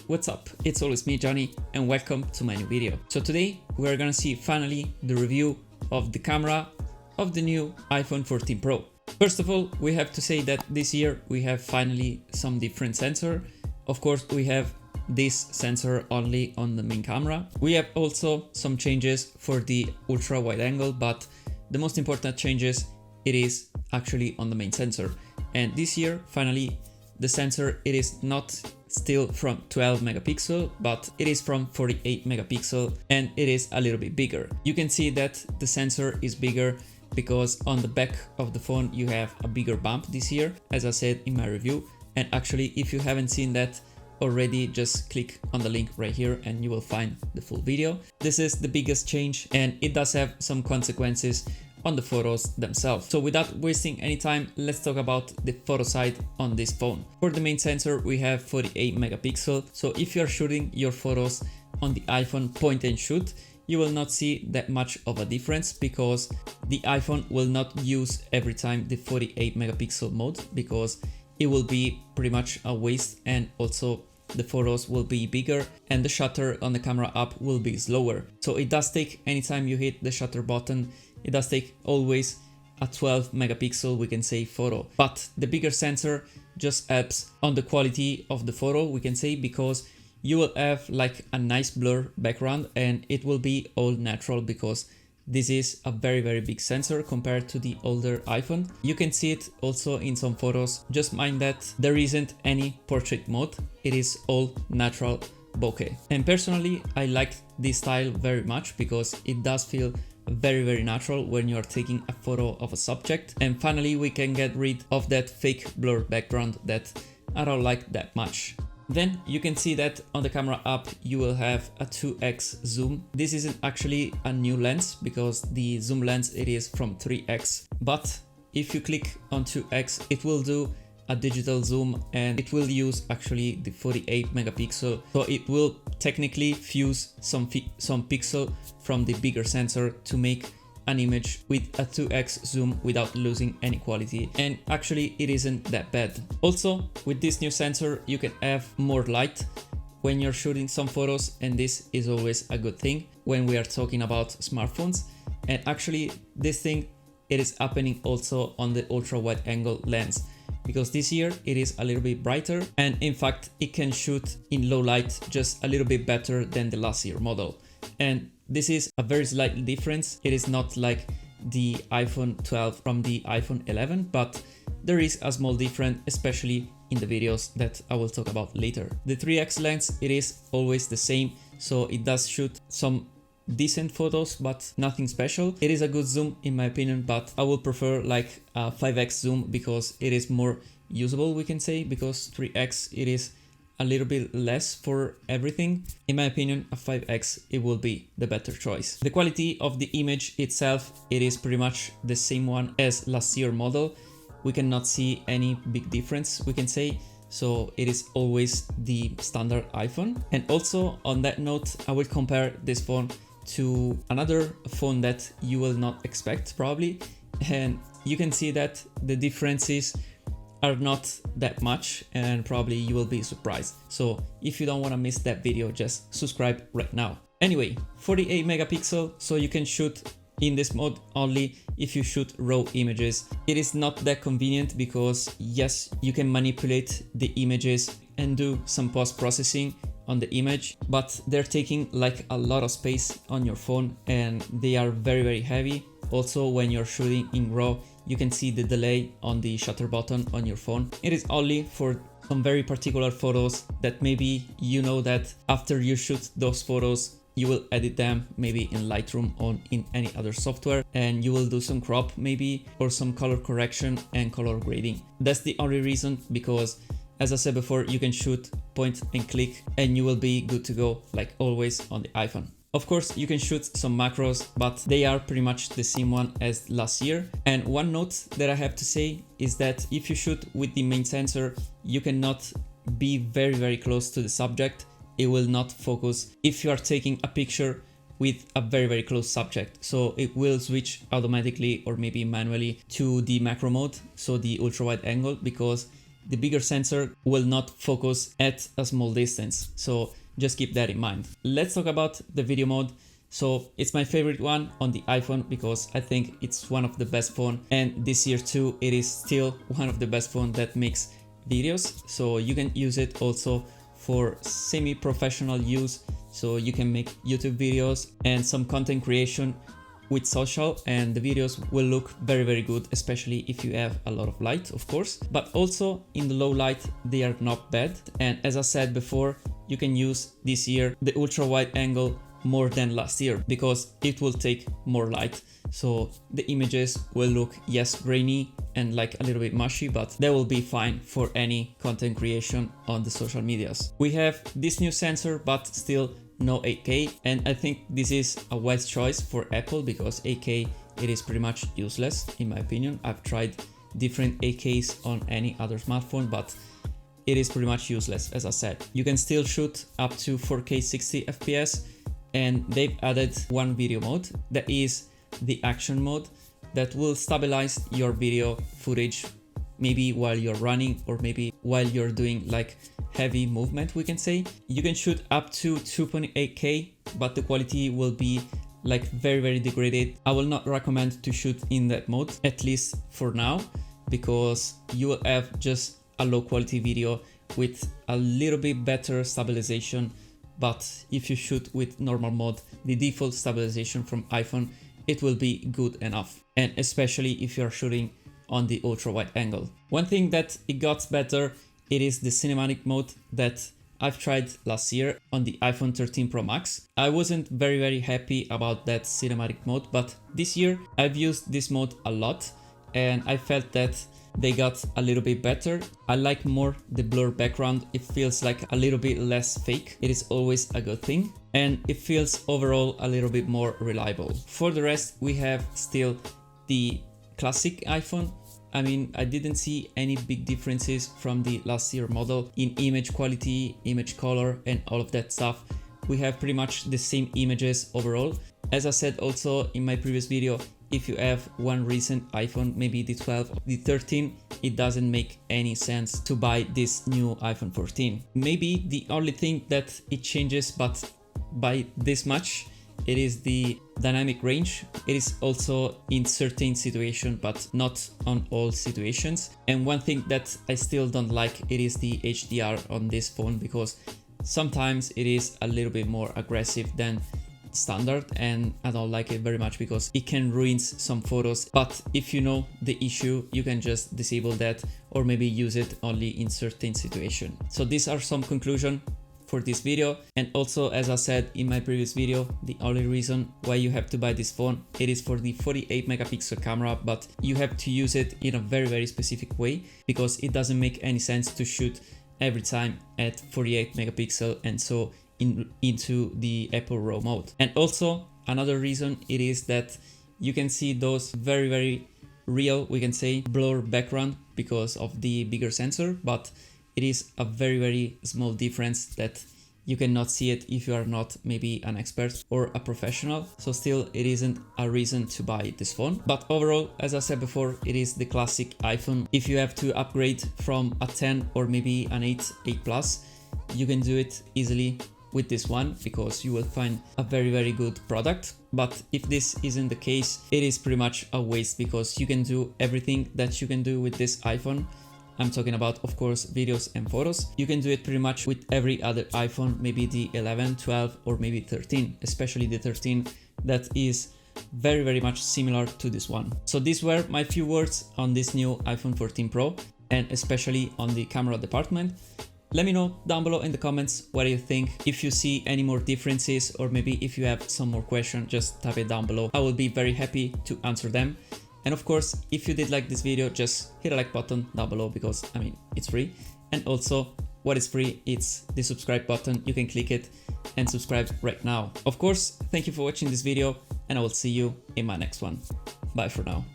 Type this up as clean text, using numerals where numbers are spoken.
what's up? It's always me, Johnny, and welcome to my new video. So today we're gonna see finally the review of the camera of the new iPhone 14 Pro. First of all, we have to say that this year we have finally some different sensor. Of course, we have this sensor only on the main camera. We have also some changes for the ultra wide angle, but the most important changes it is actually on the main sensor. And this year, finally, the sensor, it is not still from 12 megapixel, but it is from 48 megapixel and it is a little bit bigger. You can see that the sensor is bigger because on the back of the phone you have a bigger bump this year, as I said in my review. And actually, if you haven't seen that already, just click on the link right here and you will find the full video. This is the biggest change and it does have some consequences on the photos themselves. So without wasting any time, let's talk about the photo side on this phone. For the main sensor, we have 48 megapixel. So if you're shooting your photos on the iPhone point and shoot, you will not see that much of a difference because the iPhone will not use every time the 48 megapixel mode because it will be pretty much a waste, and also the photos will be bigger and the shutter on the camera app will be slower. So it does take, anytime you hit the shutter button, it does take always a 12 megapixel, we can say, photo. But the bigger sensor just helps on the quality of the photo, we can say, because you will have like a nice blur background and it will be all natural because this is a very big sensor compared to the older iPhone. You can see it also in some photos. Just mind that there isn't any portrait mode. It is all natural bokeh. And personally, I like this style very much because it does feel very natural when you're taking a photo of a subject. And finally, we can get rid of that fake blur background that I don't like that much. Then you can see that on the camera app you will have a 2x zoom. This isn't actually a new lens because the zoom lens it is from 3x, but if you click on 2x it will do a digital zoom and it will use actually the 48 megapixel, so it will technically fuse some pixel from the bigger sensor to make an image with a 2x zoom without losing any quality, and actually it isn't that bad. Also, with this new sensor you can have more light when you're shooting some photos, and this is always a good thing when we are talking about smartphones. And actually this thing it is happening also on the ultra wide angle lens because this year it is a little bit brighter and in fact it can shoot in low light just a little bit better than the last year model. And this is a very slight difference. It is not like the iPhone 12 from the iPhone 11, but there is a small difference, especially in the videos that I will talk about later. The 3x lens, it is always the same, so it does shoot some decent photos, but nothing special. It is a good zoom in my opinion, but I would prefer like a 5x zoom because it is more usable, we can say, because 3x it is a little bit less for everything. In my opinion, a 5x it will be the better choice. The quality of the image itself, it is pretty much the same one as last year model. We cannot see any big difference, we can say. So it is always the standard iPhone. And also on that note, I will compare this phone to another phone that you will not expect probably. And you can see that the differences are not that much and probably you will be surprised. So if you don't want to miss that video, just subscribe right now. Anyway, 48 megapixel, so you can shoot in this mode only if you shoot raw images. It is not that convenient because yes, you can manipulate the images and do some post-processing on the image, but they're taking like a lot of space on your phone and they are very heavy. Also, when you're shooting in RAW, you can see the delay on the shutter button on your phone. It is only for some very particular photos that maybe you know that after you shoot those photos, you will edit them maybe in Lightroom or in any other software, and you will do some crop maybe or some color correction and color grading. That's the only reason, because as I said before, you can shoot point and click and you will be good to go like always on the iPhone. Of course, you can shoot some macros, but they are pretty much the same one as last year. And one note that I have to say is that if you shoot with the main sensor, you cannot be very close to the subject. It will not focus if you are taking a picture with a very close subject. So it will switch automatically or maybe manually to the macro mode, so the ultra wide angle, because the bigger sensor will not focus at a small distance. So just keep that in mind. Let's talk about the video mode. So it's my favorite one on the iPhone because I think it's one of the best phone, and this year too it is still one of the best phone that makes videos. So you can use it also for semi-professional use, so you can make YouTube videos and some content creation with social, and the videos will look very good, especially if you have a lot of light, of course, but also in the low light they are not bad. And as I said before, you can use this year the ultra wide angle more than last year because it will take more light, so the images will look, yes, grainy and like a little bit mushy, but that will be fine for any content creation on the social medias. We have this new sensor but still no 8K, and I think this is a wise choice for Apple because 8K, it is pretty much useless in my opinion. I've tried different 8Ks on any other smartphone, but it is pretty much useless. As I said, you can still shoot up to 4K 60 FPS, and they've added one video mode that is the action mode that will stabilize your video footage maybe while you're running or maybe while you're doing like heavy movement, we can say. You can shoot up to 2.8K, but the quality will be like very degraded. I will not recommend to shoot in that mode, at least for now, because you will have just a low quality video with a little bit better stabilization. But if you shoot with normal mode, the default stabilization from iPhone, it will be good enough, and especially if you're shooting on the ultra wide angle. One thing that it got better, it is the cinematic mode that I've tried last year on the iPhone 13 Pro Max. I wasn't very happy about that cinematic mode, but this year I've used this mode a lot and I felt that they got a little bit better. I like more the blur background. It feels like a little bit less fake. It is always a good thing, and it feels overall a little bit more reliable. For the rest, we have still the classic iPhone. I mean, I didn't see any big differences from the last year model in image quality, image color, and all of that stuff. We have pretty much the same images overall. As I said also in my previous video, if you have one recent iPhone, maybe the 12 or the 13, it doesn't make any sense to buy this new iPhone 14. Maybe the only thing that it changes, but by this much, it is the dynamic range. It is also in certain situations, but not on all situations. And one thing that I still don't like, it is the HDR on this phone, because sometimes it is a little bit more aggressive than standard, and I don't like it very much because it can ruin some photos. But if you know the issue, you can just disable that or maybe use it only in certain situations. So these are some conclusions for this video. And also, as I said in my previous video, the only reason why you have to buy this phone, it is for the 48 megapixel camera, but you have to use it in a very specific way, because it doesn't make any sense to shoot every time at 48 megapixel and so into the Apple RAW mode. And also another reason, it is that you can see those very real, we can say, blur background because of the bigger sensor, but it is a very small difference that you cannot see it if you are not maybe an expert or a professional. So still, it isn't a reason to buy this phone. But overall, as I said before, it is the classic iPhone. If you have to upgrade from a 10 or maybe an 8 Plus, you can do it easily with this one, because you will find a very good product. But if this isn't the case, it is pretty much a waste, because you can do everything that you can do with this iPhone. I'm talking about, of course, videos and photos. You can do it pretty much with every other iPhone, maybe the 11, 12, or maybe 13, especially the 13, that is very much similar to this one. So these were my few words on this new iPhone 14 Pro, and especially on the camera department. Let me know down below in the comments what do you think. If you see any more differences, or maybe if you have some more questions, just type it down below. I will be very happy to answer them. And of course, if you did like this video, just hit a like button down below, because I mean, it's free. And also, what is free, it's the subscribe button. You can click it and subscribe right now. Of course, thank you for watching this video, and I will see you in my next one. Bye for now.